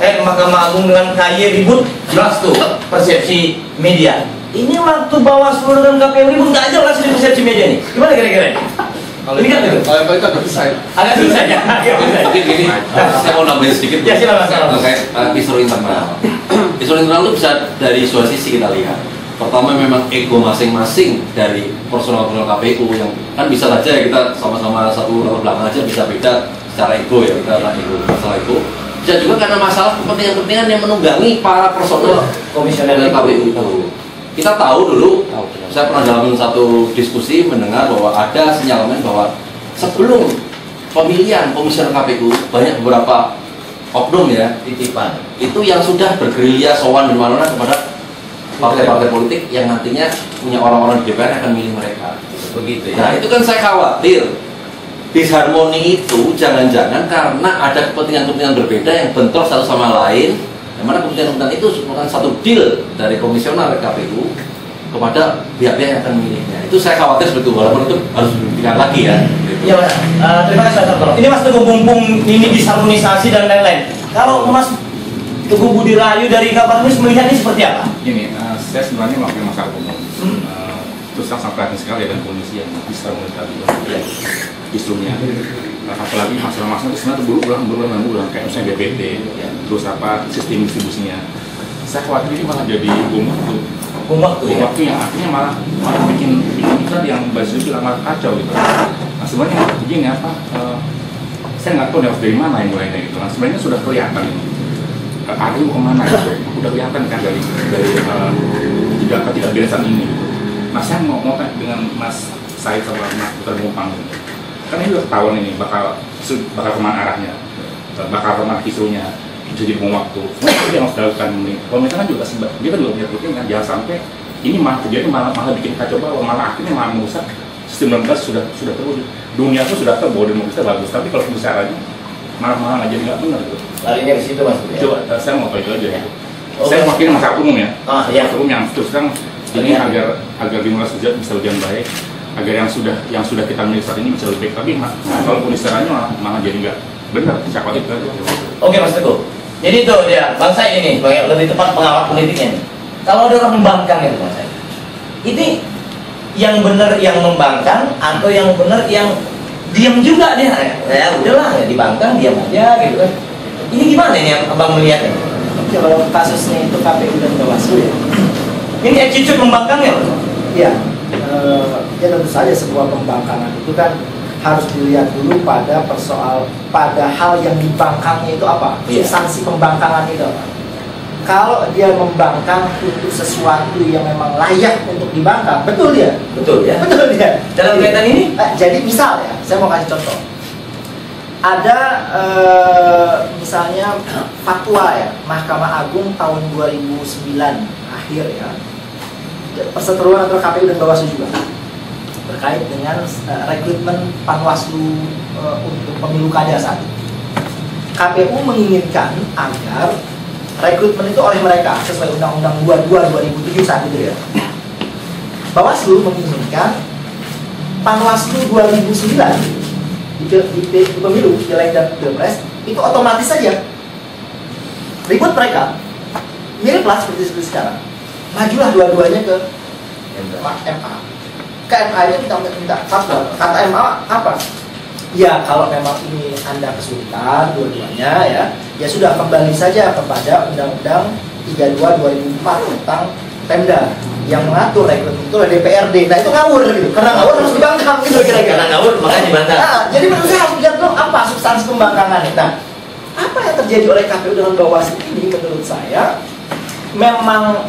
Mahkamah Agung dengan KY ribut, jelas tuh persepsi media. Ini waktu Bawaslu dan KPU ribut nggak jelas di persepsi media nih. Gimana kira-kira? Kalau ini kan kalau itu agak susah. Agak susah ya. Mungkin gini, saya mau nambahin sedikit. Ya silakan. Terkait kisru internal. Kisru internal itu bisa dari dua sisi kita lihat. Pertama memang ego masing-masing dari personal KPU yang kan bisa saja kita sama-sama satu latar belakang aja bisa beda secara ego ya, kita ego masalah ego. Bisa juga karena masalah kepentingan-kepentingan yang menunggangi para personal komisioner KPU itu. Kita tahu dulu, saya pernah dalam satu diskusi mendengar bahwa ada sinyalemen bahwa sebelum pemilihan komisioner KPU banyak beberapa oknum ya titipan itu yang sudah bergerilya sowan di mana-mana kepada partai-partai politik yang nantinya punya orang-orang di DPR akan milih mereka. begitu ya. Nah itu kan saya khawatir disharmoni itu jangan-jangan karena ada kepentingan-kepentingan berbeda yang bentrok satu sama lain, yang mana kepentingan-kepentingan itu merupakan satu deal dari komisioner KPU kepada pihak-pihak yang akan memilihnya. Itu saya khawatir sebetulnya, walaupun itu harus dibuktikan lagi ya. Iya Mas, terima kasih Mas Artono. Ini Mas Teguh Mumpung ini disharmonisasi dan lain-lain. Kalau Mas Teguh Budi Rahayu dari Kabar News melihat ini seperti apa? Gini, saya sebenarnya melakukan Mas Artono. terus sangat prihatin sekali dengan kondisi yang bisa tadi isunya. Apalagi masalah-masalah itu sebenarnya berulang kayak misalnya BPT, terus sistem distribusinya. Saya khawatir ini malah jadi bom waktu yang akhirnya malah bikin kita yang basis itu malah kacau gitu. Nah sebenarnya begini saya nggak tahu harus dari mana yang mulainya gitu. Nah sebenarnya sudah kelihatan ini. Arahnya kemana gitu. Udah kelihatan kan dari tidak biasaan ini gitu. Nah saya mau tanya dengan Mas Said sama Mas Putra Mumpang gitu. Kan ini udah ketahuan ini bakal kemana arahnya, bakal kemana isunya, bisa jadi bom waktu. Itu yang harus dilakukan. Pemerintah kan juga dia kan juga punya kan jangan sampai ini malah terjadi malah bikin kacau balau, malah akhirnya malah merusak sistem demokrasi sudah terwujud. Dunia itu sudah tahu bahwa demokrasi bagus, tapi kalau bicaranya malah nggak jadi nggak benar gitu. Larinya ke situ Mas. Coba saya mau tahu itu aja. Saya mungkin masyarakat umum ya. Masyarakat umum yang terus terang ini agar demokrasi bisa berjalan baik, agar yang sudah kita miliki saat ini bisa lebih baik. Tapi kalaupun istilahnya malah jadi nggak benar. Saya khawatir itu. Oke Mas Teguh. Jadi itu dia bangsa ini lebih tepat pengawat politiknya. Kalau ada orang membangkang itu Mas Said, ini yang benar yang membangkang atau yang benar yang diam juga dia? Ya udahlah ya dibangkang diam aja gitu kan. Ini gimana nih yang abang melihatnya? Kalau kasusnya itu KPU dan Bawaslu ya. Ini attitude membangkangnya? Iya. Ya tentu saja sebuah pembangkangan itu kan harus dilihat dulu pada hal yang dibangkangnya itu apa? Substansi pembangkangan itu apa? Kalau dia membangkang untuk sesuatu yang memang layak untuk dibangkang, betul dia? Betul ya? Betul dia. Dalam kaitan ini? Jadi misal ya, saya mau kasih contoh. Ada misalnya fatwa ya, Mahkamah Agung tahun 2009 akhir ya, perseteruan antara KPU dan Bawaslu juga terkait dengan rekrutmen Panwaslu untuk pemilu kada saat itu. KPU menginginkan agar rekrutmen itu oleh mereka sesuai Undang-Undang 22 2007 saat itu ya. Bawaslu menginginkan Panwaslu 2009 di pemilu, pileg dan pilpres itu otomatis saja ribut mereka miriplah seperti sekarang, majulah dua-duanya ke MA. Ke MA itu minta fatwa. Kata MA apa? Ya kalau memang ini Anda kesulitan dua-duanya ya sudah kembali saja kepada Undang-Undang 32 2004 tentang Pemda yang mengatur rekrutmen itu oleh DPRD. Nah itu ngawur gitu, karena ngawur harus dibangkang gitu kira-kira. Karena ngawur makanya dibangkang. Nah, jadi menurut saya harus lihat dong apa substansi pembangkangan. Nah, apa yang terjadi oleh KPU dengan Bawaslu ini menurut saya memang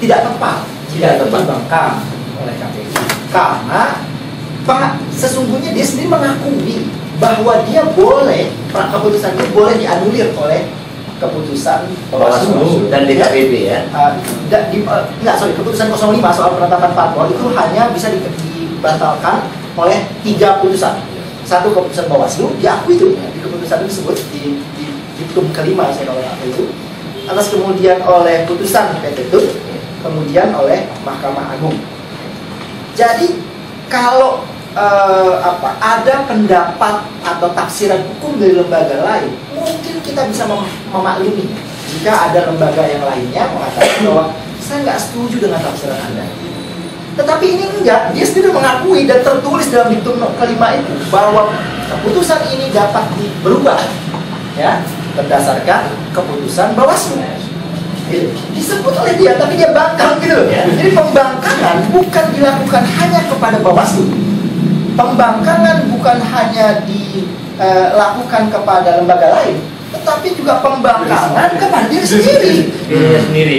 tidak tepat jika dibangkang oleh KPU. Karena sesungguhnya dia sendiri mengakui bahwa dia boleh, keputusan dia boleh dianulir oleh keputusan Bawaslu dan DKPP ya. Keputusan 05 soal penetapan fatwa itu hanya bisa dibatalkan oleh 3 putusan. Satu keputusan Bawaslu, diakui itu di keputusan tersebut di tum kelima saya kalau nggak itu. Atas kemudian oleh putusan PT Tun, kemudian oleh Mahkamah Agung. Jadi kalau ada pendapat atau tafsiran hukum dari lembaga lain, mungkin kita bisa memaklumi jika ada lembaga yang lainnya mengatakan bahwa saya nggak setuju dengan tafsiran Anda. Tetapi ini enggak, dia sendiri mengakui dan tertulis dalam diktum kelima itu bahwa keputusan ini dapat berubah ya berdasarkan keputusan Bawaslu. Disebut oleh dia, tapi dia bangkang gitu. Jadi pembangkangan bukan dilakukan hanya kepada Bawaslu. Pembangkangan bukan hanya dilakukan kepada lembaga lain, tetapi juga pembangkangan kepada diri sendiri.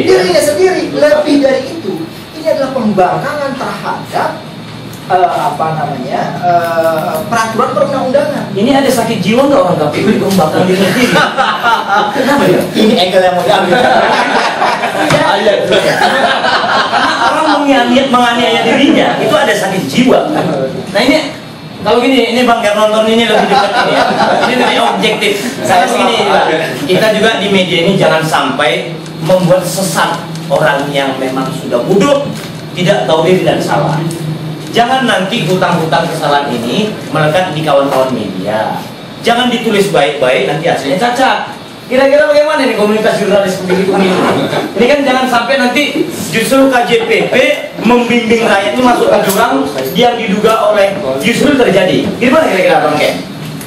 Dirinya sendiri. Lebih dari itu, ini adalah pembangkangan terhadap peraturan perundang-undangan. Ini ada sakit jiwa nggak orang KPU di pembangkang diri sendiri? Kenapa ya? Ini angle yang mau diambil. Karena orang menganiaya dirinya itu ada sakit jiwa. Nah ini kalau gini, ini Bang Gar nonton ini lebih dekat ini ya. Ini lebih objektif. Saya segini juga. Kita juga di media ini jangan sampai membuat sesat orang yang memang sudah bodoh, tidak tahu diri dan salah. Jangan nanti hutang-hutang kesalahan ini melekat di kawan-kawan media. Jangan ditulis baik-baik, nanti hasilnya cacat. Kira-kira bagaimana nih komunitas jurnalis begitu ini? Ini kan jangan sampai nanti justru KJPP membimbing rakyat ini masuk ke jurang yang diduga oleh justru terjadi. Gimana kira-kira Bang Ken?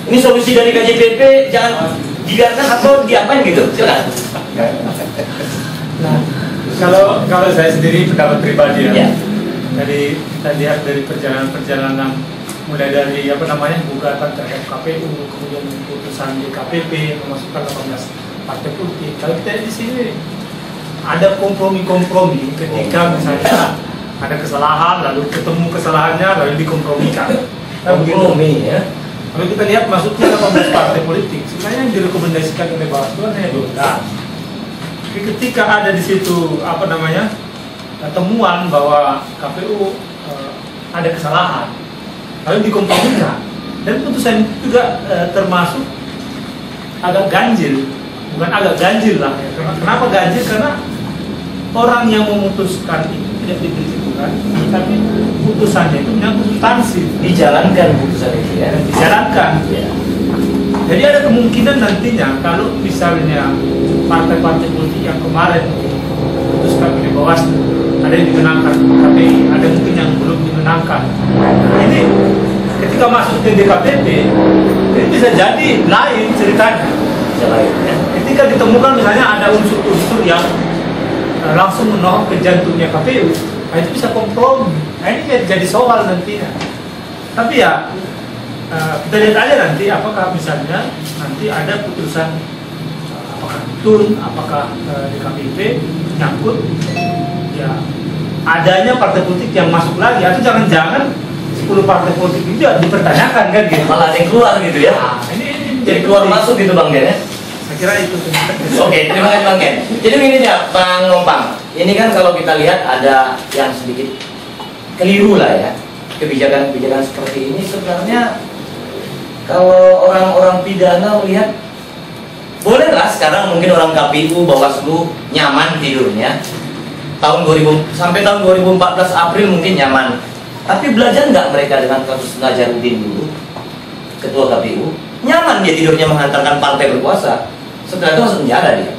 Ini solusi dari KJPP jangan dibiarkan atau diapain gitu? Silakan. Nah, kalau saya sendiri pendapat pribadi ya. Jadi kita lihat dari perjalanan mulai dari gugatan terhadap KPU, kemudian putusan DKPP memasukkan 18 partai politik. Kalau kita di sini ada kompromi-kompromi ketika misalnya ada kesalahan lalu ketemu kesalahannya lalu dikompromikan. Kompromi ya. Kalau kita lihat masuknya 18 partai politik, sebenarnya yang direkomendasikan oleh Bawaslu hanya 12. Tapi ketika ada di situ temuan bahwa KPU ada kesalahan, lalu dikompromikan, dan putusan itu juga termasuk agak ganjil, bukan agak ganjil lah. Ya. Kenapa ganjil? Karena orang yang memutuskan itu tidak diberi teguran, tapi putusannya itu menyangkut substansi. Dijalankan putusan itu ya. Dijalankan. Ya. Jadi ada kemungkinan nantinya kalau misalnya partai-partai politik yang kemarin putuskan oleh Bawaslu, ada yang dimenangkan KPI, ada mungkin yang belum dimenangkan. Ini ketika masuk ke DKPP, ini bisa jadi lain ceritanya. Bisa lain ya. Ketika ditemukan misalnya ada unsur-unsur yang langsung menolak ke jantungnya KPU, nah itu bisa kompromi. Nah ini jadi soal nantinya. Tapi ya kita lihat aja nanti apakah misalnya nanti ada putusan apakah TUN, apakah DKPP nyangkut ya adanya partai politik yang masuk lagi, atau jangan-jangan 10 partai politik itu juga dipertanyakan kan gitu. Malah ada yang keluar gitu ya. Nah, ini jadi keluar masuk gitu Bang Ken ya. Saya kira itu. Oke, terima kasih Bang Ken. Jadi begini ya Bang Nompang. Ini kan kalau kita lihat ada yang sedikit keliru lah ya. Kebijakan-kebijakan seperti ini sebenarnya kalau orang-orang pidana melihat bolehlah sekarang mungkin orang KPU Bawaslu nyaman tidurnya. Sampai tahun 2014 April mungkin nyaman. Tapi belajar nggak mereka dengan kasus Nazarudin dulu, ketua KPU? Nyaman dia tidurnya menghantarkan partai berkuasa. Setelah itu masuk penjara dia.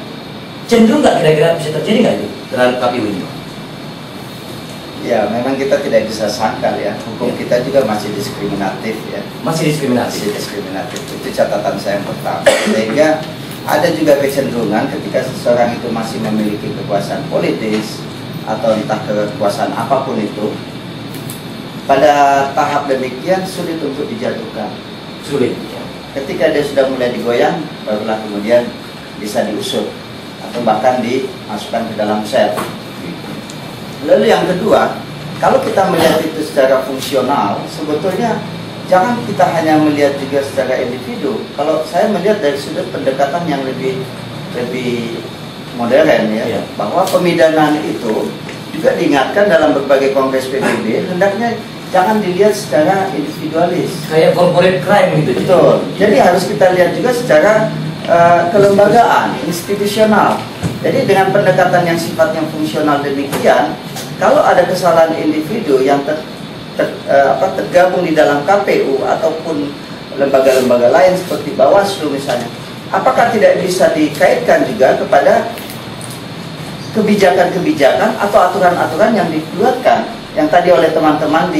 Cenderung nggak kira-kira bisa terjadi nggak itu terhadap KPU ini? Ya, memang kita tidak bisa sangkal ya. Hukum kita juga masih diskriminatif ya. Masih diskriminatif. Masih diskriminatif. Itu catatan saya yang pertama. Sehingga ada juga kecenderungan ketika seseorang itu masih memiliki kekuasaan politis atau entah kekuasaan apapun itu, pada tahap demikian sulit untuk dijatuhkan. Sulit. Ya. Ketika dia sudah mulai digoyang, barulah kemudian bisa diusut atau bahkan dimasukkan ke dalam sel. Lalu yang kedua, kalau kita melihat itu secara fungsional, sebetulnya jangan kita hanya melihat juga secara individu. Kalau saya melihat dari sudut pendekatan yang lebih modern ya, bahwa pemidanaan itu juga diingatkan dalam berbagai kongres PBB, hendaknya jangan dilihat secara individualis. Kayak corporate crime gitu. Betul. Jadi harus kita lihat juga secara kelembagaan, institusional. Jadi dengan pendekatan yang sifatnya fungsional demikian, kalau ada kesalahan individu yang tergabung di dalam KPU ataupun lembaga-lembaga lain seperti Bawaslu misalnya, apakah tidak bisa dikaitkan juga kepada kebijakan-kebijakan atau aturan-aturan yang dikeluarkan yang tadi oleh teman-teman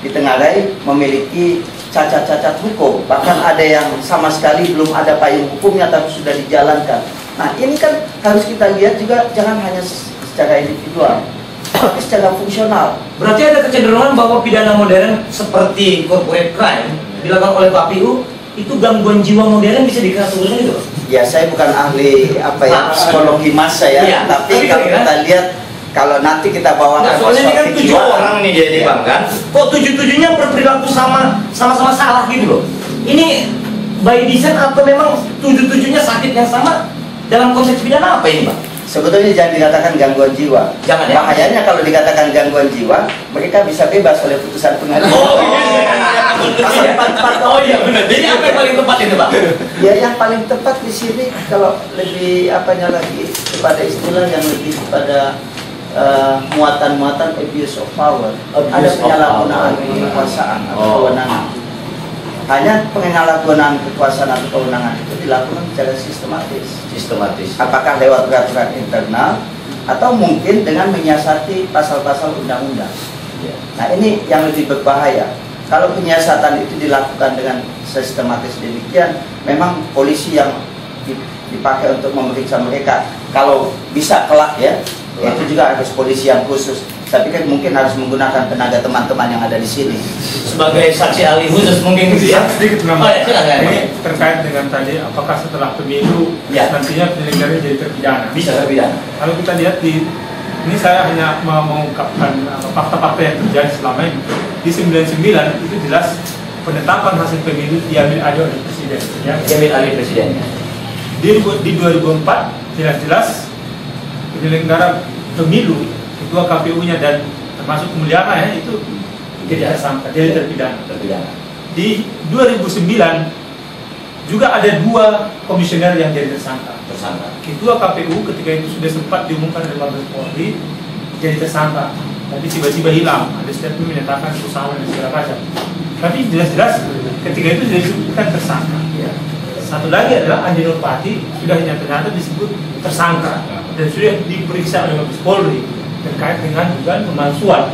ditengarai memiliki cacat-cacat hukum, bahkan ada yang sama sekali belum ada payung hukumnya tapi sudah dijalankan. Nah ini kan harus kita lihat juga, jangan hanya secara individual tapi secara fungsional. Berarti ada kecenderungan bahwa pidana modern seperti corporate crime dilakukan oleh KPU itu gangguan jiwa modern bisa dikategorikan itu? Ya saya bukan ahli psikologi massa ya, tapi kalau kita lihat, kalau nanti kita bawa ke soalnya ini kan 7 orang nih jadi Bang kan, kok 7-7-nya berperilaku sama-sama salah gitu loh. Ini by design atau memang 7-7-nya sakit yang sama dalam konteks pidana apa ini Bang? Sebetulnya jangan dikatakan gangguan jiwa. Jangan ya? Bahayanya kalau dikatakan gangguan jiwa, mereka bisa bebas oleh putusan pengadilan. Oh iya, benar. Jadi apa yang paling tepat itu Bang? Ya yang paling tepat di sini kalau lebih lagi kepada istilah yang lebih kepada muatan-muatan abuse of power. Ada penyalahgunaan kekuasaan atau kewenangan. Hanya penyalahgunaan kekuasaan atau kewenangan itu dilakukan secara sistematis. Sistematis. Apakah lewat peraturan internal atau mungkin dengan menyiasati pasal-pasal undang-undang. Nah ini yang lebih berbahaya. Kalau penyiasatan itu dilakukan dengan sistematis demikian, memang polisi yang dipakai untuk memeriksa mereka, kalau bisa kelak ya, itu juga harus polisi yang khusus. Tapi kan mungkin harus menggunakan tenaga teman-teman yang ada di sini sebagai saksi ahli khusus mungkin gitu ya. Sedikit silakan. Ini terkait dengan tadi apakah setelah pemilu nantinya penyelenggara jadi terpidana. Bisa terpidana. Kalau kita lihat ini saya hanya mau mengungkapkan fakta-fakta yang terjadi selama ini. Di 99 itu jelas penetapan hasil pemilu diambil alih oleh presiden. Ya. Diambil alih presiden. Di 2004 jelas-jelas penyelenggara pemilu, ketua KPU-nya dan termasuk Mulyana ya itu tidak tersangka, jadi terpidana. Di 2009 juga ada 2 komisioner yang jadi tersangka. Ketua KPU ketika itu sudah sempat diumumkan oleh Mabes Polri jadi tersangka, tapi tiba-tiba hilang. Ada statement menyatakan itu salah dan segala macam. Tapi jelas-jelas ketika itu sudah disebutkan tersangka. Satu lagi adalah Andi Nurpati sudah ternyata disebut tersangka dan sudah diperiksa oleh Mabes Polri terkait dengan dugaan pemalsuan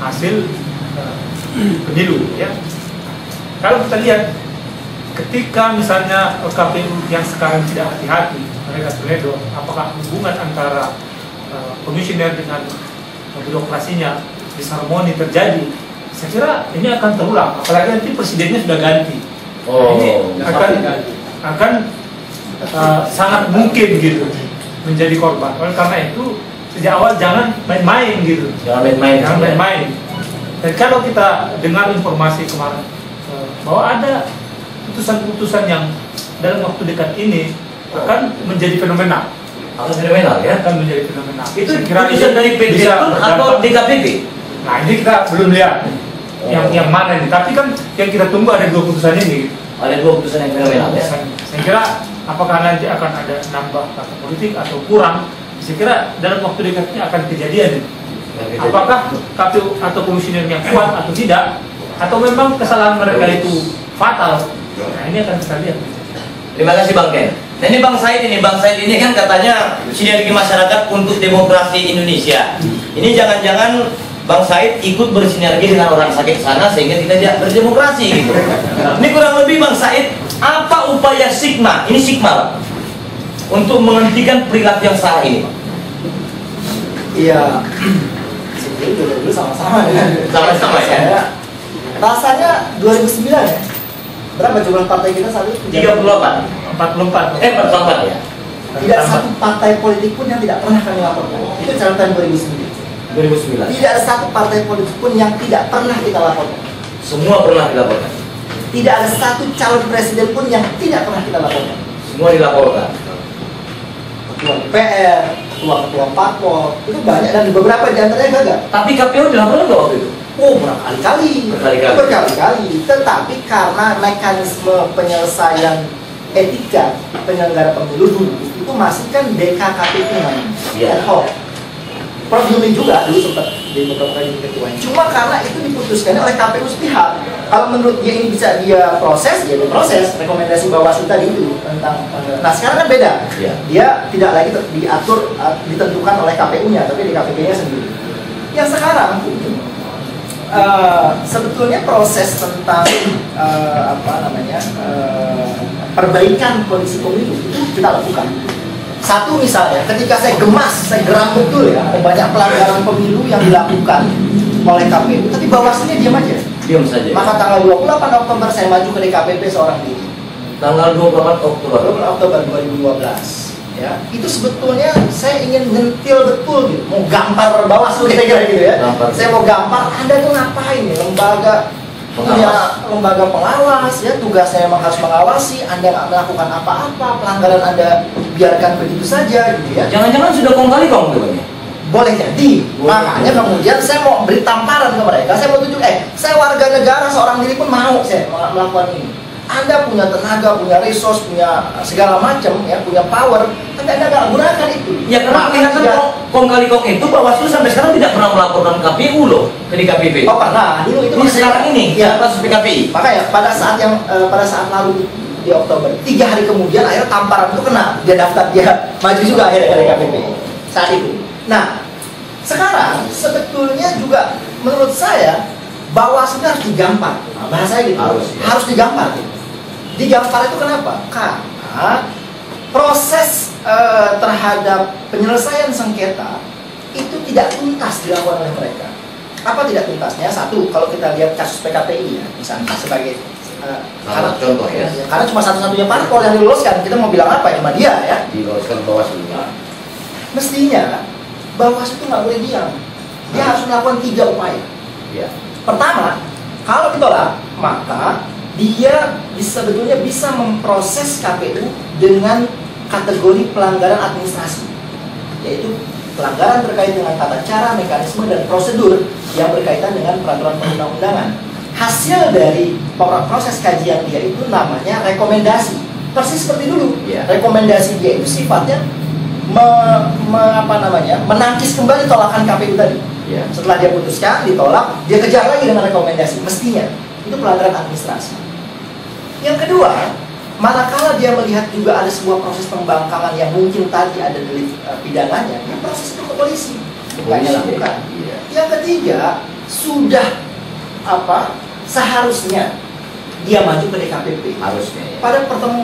hasil pemilu. Ya. Kalau kita lihat, ketika misalnya KPU yang sekarang tidak hati-hati, mereka terledo, apakah hubungan antara komisioner dengan birokrasinya disharmoni terjadi? Saya kira ini akan terulang, apalagi nanti presidennya sudah ganti. Ini akan sangat mungkin gitu menjadi korban. Oleh karena itu sejak awal jangan main-main gitu. Jangan main-main. Dan kalau kita dengar informasi kemarin bahwa ada putusan-putusan yang dalam waktu dekat ini akan menjadi fenomenal. Akan fenomenal ya? Akan menjadi fenomenal. Itu putusan dari PT atau DKPP? Nah ini kita belum lihat yang mana ini. Tapi kan yang kita tunggu ada 2 putusan ini. Ada 2 putusan yang fenomenal ya? Saya kira apakah nanti akan ada nambah partai politik atau kurang? Saya kira dalam waktu dekatnya akan kejadian. Apakah KPU atau komisionernya kuat atau tidak, atau memang kesalahan mereka itu fatal? Nah ini akan kita lihat. Terima kasih Bang Ken. Nah ini Bang Said ini kan katanya sinergi masyarakat untuk demokrasi Indonesia. Ini jangan-jangan Bang Said ikut bersinergi dengan orang sakit sana sehingga kita tidak berdemokrasi gitu. Ini kurang lebih Bang Said, apa upaya Sigma? Ini Sigma untuk menghentikan perilaku yang salah ini. Iya, sebenarnya dulu sama-sama ya. Sama-sama ya. Rasanya 2009 ya. Berapa jumlah partai kita saat itu? 38. 44 ya. Tidak satu partai politik pun yang tidak pernah kami laporkan. Itu catatan 2009. Tidak ada satu partai politik pun yang tidak pernah kita laporkan. Semua pernah dilaporkan. Tidak ada satu calon presiden pun yang tidak pernah kita laporkan. Semua dilaporkan. Ketua DPR, ketua parpol, itu banyak dan beberapa di antaranya gagal. Tapi KPU dilaporkan nggak waktu itu? Oh, berkali-kali. Tetapi karena mekanisme penyelesaian etika penyelenggara pemilu dulu itu masih kan DKKPP namanya. Prof Yumi juga dulu sempat di beberapa kali ketua. Cuma karena itu diputuskan oleh KPU sepihak. Kalau menurut dia ini bisa dia proses, dia proses rekomendasi Bawaslu tadi itu tentang. Nah sekarang kan beda. Dia tidak lagi diatur, ditentukan oleh KPU-nya, tapi di KPP-nya sendiri. Yang sekarang sebetulnya proses tentang perbaikan kondisi pemilu itu kita lakukan. Satu misalnya, ketika saya geram betul ya, ada banyak pelanggaran pemilu yang dilakukan oleh KPU, tapi Bawaslu-nya diam aja. Diam saja. Maka tanggal 28 Oktober saya maju ke DKPP seorang diri. Tanggal 28 Oktober 2012. Ya, itu sebetulnya saya ingin nyentil betul gitu, mau gampar Bawaslu kira-kira gitu ya. Saya mau gampar, Anda tuh ngapain nih, lembaga pengawas ya, tugasnya memang harus mengawasi, Anda nggak melakukan apa-apa, pelanggaran Anda biarkan begitu saja gitu ya. Jangan-jangan sudah kong kali tuh. Boleh jadi. Makanya kemudian saya mau beri tamparan ke mereka, saya mau tunjuk, saya warga negara seorang diri pun mau saya melakukan ini. Anda punya tenaga, punya resource, punya segala macam, ya, punya power, Anda nggak gunakan itu. Ya karena kelihatan kong kali kong itu Bawaslu sampai sekarang tidak pernah melaporkan KPU loh ke DKPP. Oh pernah, dulu itu sekarang ini ya kasus PKPI. Makanya pada saat lalu di Oktober, 3 hari kemudian akhirnya tamparan itu kena, dia daftar, dia maju juga akhirnya ke DKPP saat itu. Nah, sekarang sebetulnya juga menurut saya Bawaslu harus digampar. Nah, bahasanya gitu. Harus digampar. Digampar itu kenapa? Karena proses terhadap penyelesaian sengketa itu tidak tuntas dilakukan oleh mereka. Apa tidak tuntasnya? Satu, kalau kita lihat kasus PKPI ya, misalnya sebagai karena contoh ya. Karena cuma satu-satunya parpol yang diloloskan, kita mau bilang apa? Cuma dia ya. Diloloskan Bawaslu. Mestinya Bawaslu itu nggak boleh diam. Dia harus melakukan 3 upaya. Ya. Pertama, kalau ditolak, maka dia sebetulnya bisa memproses KPU dengan kategori pelanggaran administrasi, yaitu pelanggaran terkait dengan tata cara, mekanisme, dan prosedur yang berkaitan dengan peraturan perundang-undangan. Hasil dari proses kajian dia itu namanya rekomendasi. Persis seperti dulu. Ya. Rekomendasi dia itu sifatnya menangkis kembali tolakan KPU tadi. Ya. Setelah dia putuskan, ditolak, dia kejar lagi dengan rekomendasi. Mestinya itu pelanggaran administrasi. Yang kedua, manakala dia melihat juga ada sebuah proses pembangkangan yang mungkin tadi ada delik pidananya, ya proses itu ke polisi, bukan dilakukan. Ya. Yang ketiga, sudah seharusnya dia maju ke DKPP. Harusnya ya.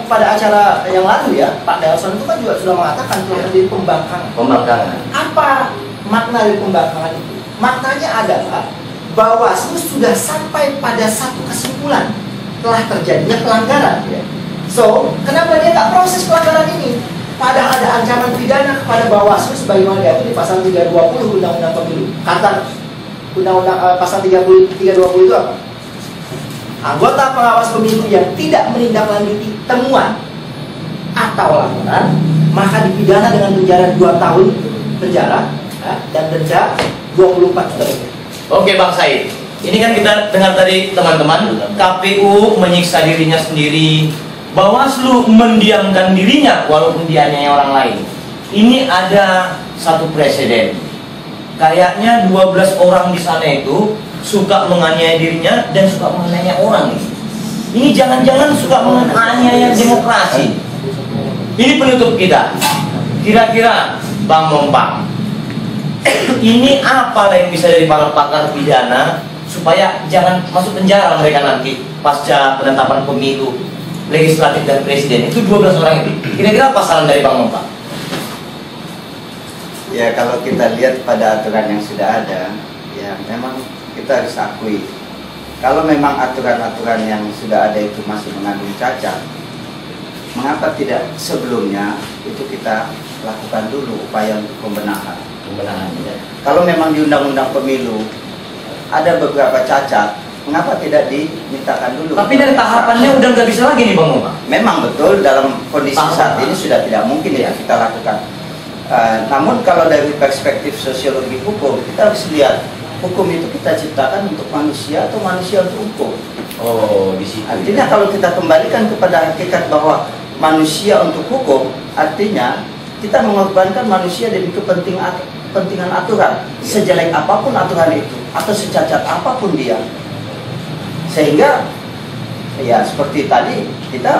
Pada acara yang lalu ya, Pak Nelson itu kan juga sudah mengatakan telah terjadi pembangkangan. Pembangkangan. Apa makna dari pembangkangan itu? Maknanya adalah Bawaslu sudah sampai pada satu kesimpulan telah terjadinya pelanggaran. Ya. So, kenapa dia nggak proses pelanggaran ini? Padahal ada ancaman pidana kepada Bawaslu sebagaimana diatur di pasal 320 Undang-Undang Pemilu. Kata Undang-Undang pasal 320 itu apa? Anggota pengawas pemilu yang tidak menindaklanjuti temuan atau laporan maka dipidana dengan penjara 2 tahun penjara dan denda 24 juta rupiah. Oke Bang Said, ini kan kita dengar tadi teman-teman, KPU menyiksa dirinya sendiri, Bawaslu mendiamkan dirinya walaupun dia aniaya orang lain. Ini ada satu presiden. Kayaknya 12 orang di sana itu suka menganiaya dirinya dan suka menganiaya orang. Ini jangan-jangan suka menganiaya demokrasi. Ini penutup kita. Kira-kira Bang Mompang, ini apa yang bisa jadi pakar pidana supaya jangan masuk penjara mereka nanti pasca penetapan pemilu legislatif dan presiden? Itu 12 orang itu. Kira-kira apa saran dari Bang Mompang? Ya, kalau kita lihat pada aturan yang sudah ada, ya memang kita harus akui kalau memang aturan-aturan yang sudah ada itu masih mengandung cacat, mengapa tidak sebelumnya itu kita lakukan dulu upaya untuk pembenahan. Ya. Kalau memang di Undang-Undang Pemilu ada beberapa cacat, mengapa tidak dimintakan dulu? Tapi dari tahapannya udah nggak bisa lagi nih Bang Mompang. Memang betul dalam kondisi saat ini sudah tidak mungkin ya kita lakukan. Namun kalau dari perspektif sosiologi hukum, kita harus lihat hukum itu kita ciptakan untuk manusia atau manusia untuk hukum. Oh, di situ. Artinya kalau kita kembalikan kepada hakikat bahwa manusia untuk hukum, artinya kita mengorbankan manusia demi kepentingan aturan, sejelek apapun aturan itu atau secacat apapun dia. Sehingga ya seperti tadi,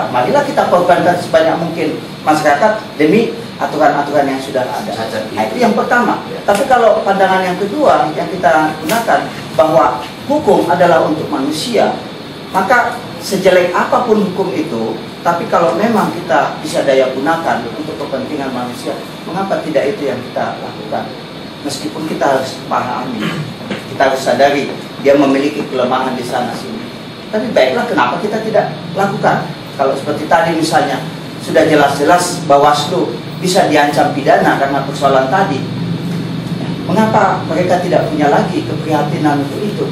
marilah kita korbankan sebanyak mungkin masyarakat demi aturan-aturan yang sudah ada. Nah, itu yang pertama. Tapi kalau pandangan yang kedua yang kita gunakan bahwa hukum adalah untuk manusia, maka sejelek apapun hukum itu, tapi kalau memang kita bisa daya gunakan untuk kepentingan manusia, mengapa tidak itu yang kita lakukan? Meskipun kita harus pahami, kita harus sadari dia memiliki kelemahan di sana sini. Tapi baiklah, kenapa kita tidak lakukan? Kalau seperti tadi misalnya, sudah jelas-jelas Bawaslu bisa diancam pidana karena persoalan tadi. Mengapa mereka tidak punya lagi keprihatinan untuk itu?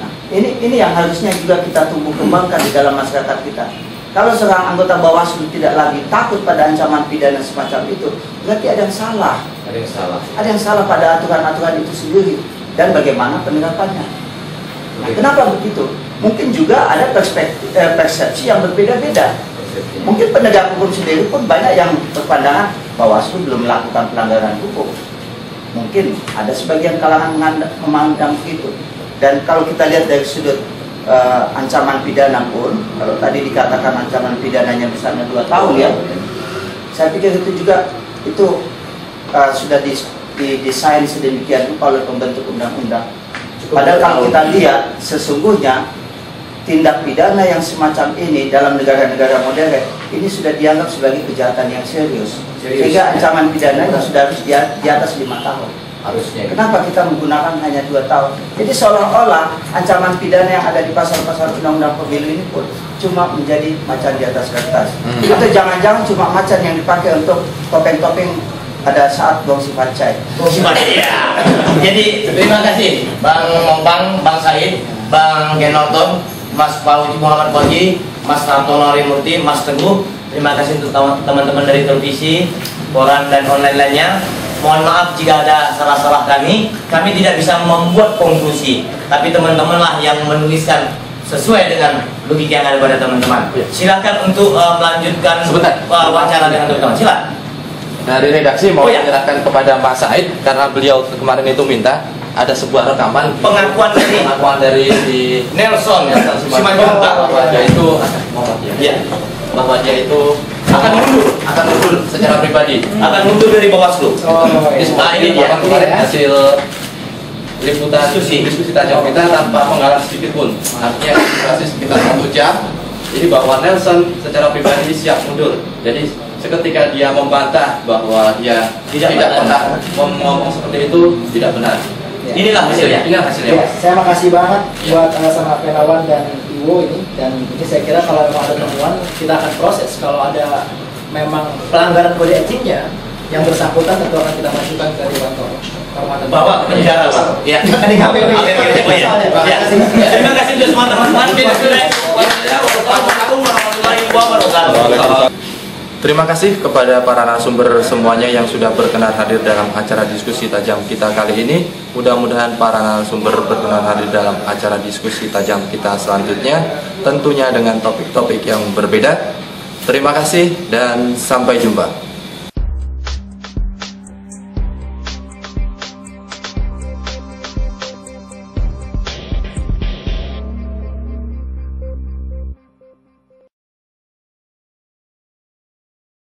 Nah, ini yang harusnya juga kita tumbuh kembangkan di dalam masyarakat kita. Kalau seorang anggota Bawaslu tidak lagi takut pada ancaman pidana semacam itu, berarti ada yang salah. Ada yang salah. Ada yang salah pada aturan-aturan itu sendiri dan bagaimana penerapannya. Nah, kenapa begitu? Mungkin juga ada persepsi yang berbeda-beda. Mungkin penegak hukum sendiri pun banyak yang berpandangan Bawaslu belum melakukan pelanggaran hukum. Mungkin ada sebagian kalangan memandang begitu. Dan kalau kita lihat dari sudut ancaman pidana pun, kalau tadi dikatakan ancaman pidananya misalnya 2 tahun ya, saya pikir itu juga sudah didesain sedemikian rupa oleh pembentuk undang-undang. Padahal kalau kita lihat sesungguhnya tindak pidana yang semacam ini dalam negara-negara modern ini sudah dianggap sebagai kejahatan yang serius. Sehingga ancaman pidananya sudah harus di atas 5 tahun. Harusnya. Kenapa kita menggunakan hanya 2 tahun? Jadi seolah-olah ancaman pidana yang ada di pasal-pasal undang-undang pemilu ini pun cuma menjadi macan di atas kertas. Itu jangan-jangan cuma macan yang dipakai untuk topeng-topeng pada saat gongsi pancai. Gongsi pancai ya. Jadi terima kasih Bang Said, Bang Genorton, Mas Fauzi Muhammad Fauzi, Mas Nartono Rimurti, Mas Teguh. Terima kasih untuk teman-teman dari televisi, koran dan online lainnya. Mohon maaf jika ada salah-salah kami tidak bisa membuat konklusi, tapi teman-teman lah yang menuliskan sesuai dengan logika yang ada pada teman-teman. Silakan untuk melanjutkan wawancara dengan teman-teman. Silakan. Dari redaksi mau menyerahkan kepada Mas Said karena beliau kemarin itu minta ada sebuah rekaman pengakuan dari Nelson Simanjuntak bahwa dia itu akan mundur secara pribadi, akan mundur dari Bawaslu. Ini dia hasil liputan diskusi tajam kita tanpa menghalang sedikit pun. Artinya durasi sekitar 1 jam. Jadi bahwa Nelson secara pribadi siap mundur. Jadi seketika dia membantah bahwa dia tidak pernah ngomong seperti itu, tidak benar. Inilah hasilnya. Saya makasih banget buat sama Penawan dan Iwo ini, dan ini saya kira kalau memang ada temuan kita akan proses. Kalau ada memang pelanggaran kode etiknya yang bersangkutan tentu akan kita masukkan ke Dewan Kehormatan. Bawa ke penjara, Pak. Ya. Terima kasih untuk semua teman-teman. Terima kasih kepada para narasumber semuanya yang sudah berkenan hadir dalam acara diskusi tajam kita kali ini. Mudah-mudahan para narasumber berkenan hadir dalam acara diskusi tajam kita selanjutnya, tentunya dengan topik-topik yang berbeda. Terima kasih dan sampai jumpa.